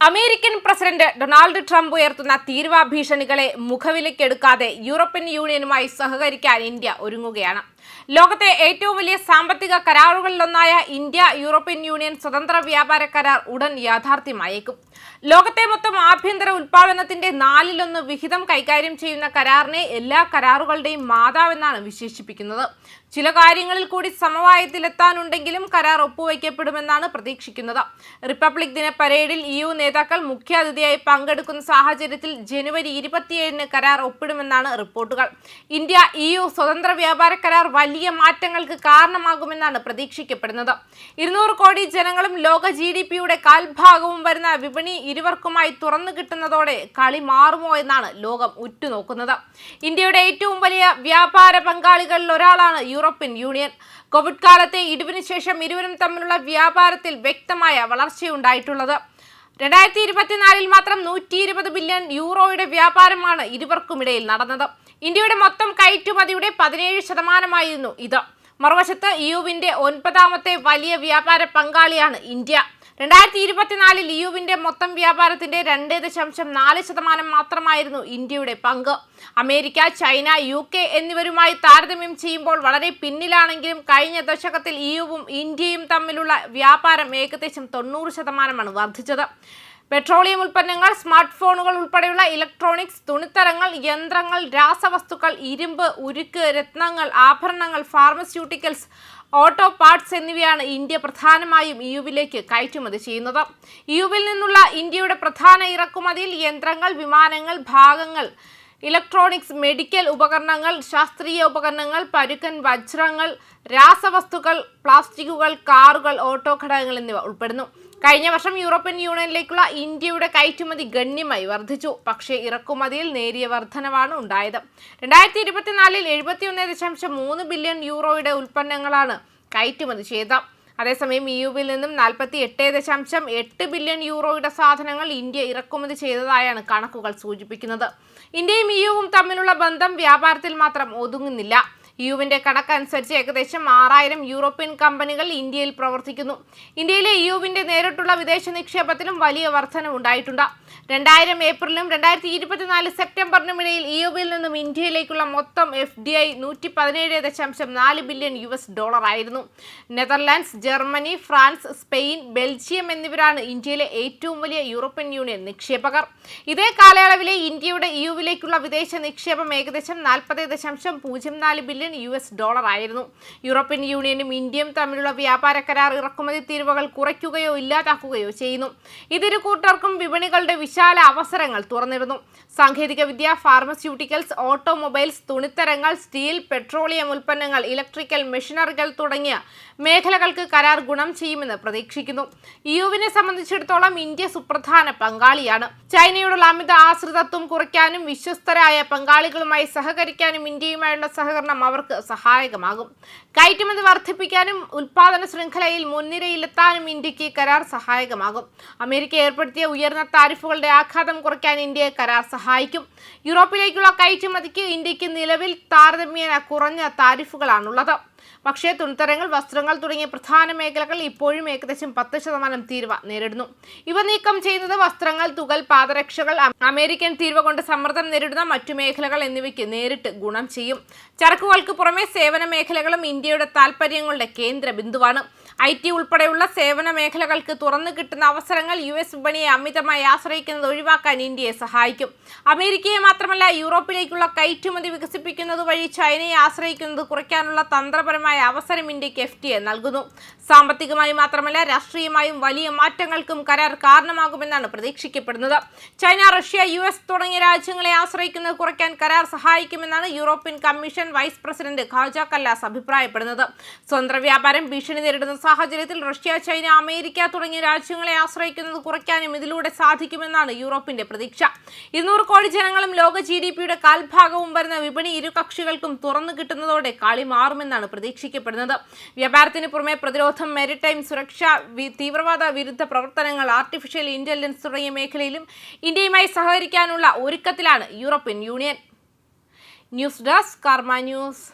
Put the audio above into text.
American president Donald Trump ഉയർത്തുന്ന തീവ്ര ഭീഷണികളെ മുഖവിലക്കെടുക്കാതെ യൂറോപ്യൻ യൂണിയനുമായി സഹകരിക്കാൻ ഇന്ത്യ ഒരുങ്ങുകയാണ്. ലോകത്തെ ഏറ്റവും വലിയ സാമ്പത്തിക കരാറുകളിലൊന്നായ ഇന്ത്യ യൂറോപ്യൻ യൂണിയൻ സ്വതന്ത്ര വ്യാപാര കരാർ ഉടൻ യാഥാർത്ഥ്യമായേക്കും. ലോകത്തെ മൊത്തം ആഭ്യന്തര ഉൽപാദനത്തിന്റെ 4/1 വിഹിതം കൈകാര്യം ചെയ്യുന്ന കരാറിനെ എല്ലാ കരാറുകളുടെയും മാതാവെന്നാണ് വിശേഷിപ്പിക്കുന്നത്. ചില കാര്യങ്ങളിൽ കൂടി സമവായത്തിലെത്താനുണ്ടെങ്കിലും കരാർ ഒപ്പുവയ്ക്കപ്പെടുമെന്നാണ് പ്രതീക്ഷിക്കുന്നത്. റിപ്പബ്ലിക് ദിന പരേഡിൽ EU നേതാക്കൾ മുഖ്യാതിഥിയായി പങ്കെടുക്കുന്ന സാഹചര്യത്തിൽ ജനുവരി 27-ന് കരാർ ഒപ്പിടുമെന്നാണ് റിപ്പോർട്ടുകൾ. ഇന്ത്യ EU സ്വതന്ത്ര വ്യാപാര കരാർ വലിയ മാറ്റങ്ങൾക്ക് കാരണമാകുമെന്നാണ് പ്രതീക്ഷിക്കപ്പെടുന്നത്. 200 കോടി ജനങ്ങളും ലോക GDP-യുടെ കാൽഭാഗവും വരുന്ന വിപണി ഇരുവർക്കുമായി തുറന്നു കിട്ടുന്നതോടെ കളി മാറുമോ എന്നാണ് ലോകം ഉറ്റുനോക്കുന്നത്. ഇന്ത്യയുടെ ഏറ്റവും വലിയ വ്യാപാര പങ്കാളികളിൽ ഒരാളാണ് യൂറോപ്യൻ യൂണിയൻ. കോവിഡ് കാലത്തെ ഇടിവിന് ശേഷം ഇരുവരും തമ്മിലുള്ള വ്യാപാരത്തിൽ വ്യക്തമായ വളർച്ചയുണ്ടായിട്ടുള്ളത്. 2024-ൽ മാത്രം 120 ബില്യൺ യൂറോയുടെ വ്യാപാരമാണ് ഇരുവർക്കുമിടയിൽ നടന്നത്. ഇന്ത്യയുടെ മൊത്തം കയറ്റുമതിയുടെ 17% ഇത്. മറുവശത്ത് EUവിന്റെ 9ാമത്തെ വലിയ വ്യാപാര പങ്കാളിയാണ് ഇന്ത്യ. 2024-ൽ EUവിന്റെ മൊത്തം വ്യാപാരത്തിന്റെ 2.4% മാത്രമായിരുന്നു ഇന്ത്യയുടെ പങ്ക്. അമേരിക്ക, ചൈന, UK എന്നിവരുമായി താരതമ്യം ചെയ്യുമ്പോൾ വളരെ പിന്നിലാണെങ്കിലും കഴിഞ്ഞ ദശകത്തിൽ EUവും ഇന്ത്യയും തമ്മിലുള്ള വ്യാപാരം ഏകദേശം 90% വർദ്ധിച്ചത്. പെട്രോളിയം ഉൽപ്പന്നങ്ങൾ, സ്മാർട്ട് ഫോണുകൾ ഉൾപ്പെടെയുള്ള ഇലക്ട്രോണിക്സ്, തുണിത്തരങ്ങൾ, യന്ത്രങ്ങൾ, രാസവസ്തുക്കൾ, ഇരുമ്പ്, ഉരുക്ക്, രത്നങ്ങൾ, ആഭരണങ്ങൾ, ഫാർമസ്യൂട്ടിക്കൽസ്, ഓട്ടോ പാർട്സ് എന്നിവയാണ് ഇന്ത്യ പ്രധാനമായും EUവിലേക്ക് കയറ്റുമതി ചെയ്യുന്നത്. EUവിൽ നിന്നുള്ള ഇന്ത്യയുടെ പ്രധാന ഇറക്കുമതിയിൽ യന്ത്രങ്ങൾ, വിമാനങ്ങൾ, ഭാഗങ്ങൾ, ഇലക്ട്രോണിക്സ്, മെഡിക്കൽ ഉപകരണങ്ങൾ, ശാസ്ത്രീയ ഉപകരണങ്ങൾ, പരുക്കൻ വജ്രങ്ങൾ, രാസവസ്തുക്കൾ, പ്ലാസ്റ്റിക്കുകൾ, കാറുകൾ, ഓട്ടോ ഘടകങ്ങൾ എന്നിവ ഉൾപ്പെടുന്നു. കഴിഞ്ഞ വർഷം യൂറോപ്യൻ യൂണിയനിലേക്കുള്ള ഇന്ത്യയുടെ കയറ്റുമതി ഗണ്യമായി വർദ്ധിച്ചു. പക്ഷേ ഇറക്കുമതിയിൽ നേരിയ വർധനവാണ് ഉണ്ടായത്. 2024-ൽ 71.3 ബില്യൺ യൂറോയുടെ ഉൽപ്പന്നങ്ങളാണ് കയറ്റുമതി ചെയ്തത്. അതേസമയം EUവിൽ നിന്നും 48.8 ബില്യൺ യൂറോയുടെ സാധനങ്ങൾ ഇന്ത്യ ഇറക്കുമതി ചെയ്തതായാണ് കണക്കുകൾ സൂചിപ്പിക്കുന്നത്. ഇന്ത്യയും EUവും തമ്മിലുള്ള ബന്ധം വ്യാപാരത്തിൽ മാത്രം ഒതുങ്ങുന്നില്ല. EUവിന്റെ കണക്കനുസരിച്ച് ഏകദേശം 6000 യൂറോപ്യൻ കമ്പനികൾ ഇന്ത്യയിൽ പ്രവർത്തിക്കുന്നു. ഇന്ത്യയിലെ EUവിന്റെ നേരിട്ടുള്ള വിദേശ നിക്ഷേപത്തിലും വലിയ വർധനവുണ്ടായിട്ടുണ്ട്. 2000 ഏപ്രിലിനും 2024 സെപ്റ്റംബറിനും ഇടയിൽ EUവിൽ നിന്നും ഇന്ത്യയിലേക്കുള്ള മൊത്തം FDI $117.4 ബില്യൺ ആയിരുന്നു. Netherlands, Germany, France, Spain, Belgium എന്നിവരാണ് ഇന്ത്യയിലെ ഏറ്റവും വലിയ യൂറോപ്യൻ യൂണിയൻ നിക്ഷേപകർ. ഇതേ കാലയളവിലെ ഇന്ത്യയുടെ EUവിലേക്കുള്ള വിദേശ നിക്ഷേപം ഏകദേശം $40.04 ബില്യൺ ആയിരുന്നു. യൂറോപ്യൻ യൂണിയനും ഇന്ത്യയും തമ്മിലുള്ള വ്യാപാര കരാർ ഇറക്കുമതി തീരുവകൾ കുറയ്ക്കുകയോ ഇല്ലാതാക്കുകയോ ചെയ്യുന്നു. ഇതിരു കൂട്ടർക്കും വിപണികളുടെ വിശാല അവസരങ്ങൾ തുറന്നിടുന്നു. സാങ്കേതികവിദ്യ, ഫാർമസ്യൂട്ടിക്കൽസ്, ഓട്ടോമൊബൈൽസ്, തുണിത്തരങ്ങൾ, സ്റ്റീൽ, പെട്രോളിയം ഉൽപ്പന്നങ്ങൾ, ഇലക്ട്രിക്കൽ മെഷീനറികൾ തുടങ്ങിയ മേഖലകൾക്ക് കരാർ ഗുണം ചെയ്യുമെന്ന് പ്രതീക്ഷിക്കുന്നു. EUവിനെ സംബന്ധിച്ചിടത്തോളം ഇന്ത്യ സുപ്രധാന പങ്കാളിയാണ്. ചൈനയോടുള്ള അമിത ആശ്രിതത്വം കുറയ്ക്കാനും വിശ്വസ്തരായ പങ്കാളികളുമായി സഹകരിക്കാനും ഇന്ത്യയുമായുള്ള സഹകരണം അവർക്ക് സഹായകമാകും. കയറ്റുമതി വർദ്ധിപ്പിക്കാനും ഉൽപാദന ശൃംഖലയിൽ മുൻനിരയിലെത്താനും ഇന്ത്യക്ക് കരാർ സഹായകമാകും. അമേരിക്ക ഏർപ്പെടുത്തിയ ഉയർന്ന താരിഫുകളുടെ ആഘാതം കുറയ്ക്കാൻ ഇന്ത്യയെ കരാർ സഹായിക്കും. യൂറോപ്പിലേക്കുള്ള കയറ്റുമതിക്ക് ഇന്ത്യക്ക് നിലവിൽ താരതമ്യേന കുറഞ്ഞ താരിഫുകളാണുള്ളത്. പക്ഷേ തുണിത്തരങ്ങൾ, വസ്ത്രങ്ങൾ തുടങ്ങിയ പ്രധാന മേഖലകൾ ഇപ്പോഴും ഏകദേശം 10% തീരുവ നേരിടുന്നു. ഇവ നീക്കം ചെയ്യുന്നത് വസ്ത്രങ്ങൾ, തുകൽ, പാദരക്ഷകൾ, അമേരിക്കൻ തീരുവ കൊണ്ട് സമ്മർദ്ദം നേരിടുന്ന മറ്റു മേഖലകൾ എന്നിവയ്ക്ക് നേരിട്ട് ഗുണം ചെയ്യും. ചരക്കുകൾക്ക് പുറമെ സേവന മേഖലകളും ഇന്ത്യയുടെ താൽപ്പര്യങ്ങളുടെ കേന്ദ്ര ബിന്ദുവാണ്. IT ഉൾപ്പെടെയുള്ള സേവന മേഖലകൾക്ക് തുറന്നു കിട്ടുന്ന അവസരങ്ങൾ US വിപണിയെ അമിതമായി ആശ്രയിക്കുന്നത് ഒഴിവാക്കാൻ ഇന്ത്യയെ സഹായിക്കും. അമേരിക്കയെ മാത്രമല്ല യൂറോപ്പിലേക്കുള്ള കയറ്റുമതി വികസിപ്പിക്കുന്നത് വഴി ചൈനയെ ആശ്രയിക്കുന്നത് കുറയ്ക്കാനുള്ള തന്ത്രപരമായ അവസരം ഇന്ത്യക്ക് FTA നൽകുന്നു. സാമ്പത്തികമായി മാത്രമല്ല രാഷ്ട്രീയമായും വലിയ മാറ്റങ്ങൾക്കും കരാർ കാരണമാകുമെന്നാണ് പ്രതീക്ഷിക്കപ്പെടുന്നത്. ചൈന, റഷ്യ, US തുടങ്ങിയ രാജ്യങ്ങളെ ആശ്രയിക്കുന്നത് കുറയ്ക്കാൻ കരാർ സഹായിക്കുമെന്നാണ് European commission vice president Kaja Kallas അഭിപ്രായപ്പെടുന്നത്. സ്വതന്ത്ര വ്യാപാരം ഭീഷണി നേരിടുന്ന സാഹചര്യത്തിൽ റഷ്യ, ചൈന, അമേരിക്ക തുടങ്ങിയ രാജ്യങ്ങളെ ആശ്രയിക്കുന്നത് കുറയ്ക്കാനും ഇതിലൂടെ സാധിക്കുമെന്നാണ് യൂറോപ്പിന്റെ പ്രതീക്ഷ. 200 കോടി ജനങ്ങളും ലോക GDP-യുടെ കാൽഭാഗവും വരുന്ന വിപണി ഇരു കക്ഷികൾക്കും തുറന്നു കിട്ടുന്നതോടെ കളി മാറുമെന്നാണ് പ്രതീക്ഷിക്കപ്പെടുന്നത്. വ്യാപാരത്തിന് പുറമെ പ്രതിരോധം, മെരിടൈം സുരക്ഷ, തീവ്രവാദ വിരുദ്ധ പ്രവർത്തനങ്ങൾ, ആർട്ടിഫിഷ്യൽ ഇന്റലിജൻസ് തുടങ്ങിയ മേഖലയിലും ഇന്ത്യയുമായി സഹകരിക്കാനുള്ള ഒരുക്കത്തിലാണ് യൂറോപ്യൻ യൂണിയൻ. ന്യൂസ് ഡെസ്ക് കർമ്മ ന്യൂസ്.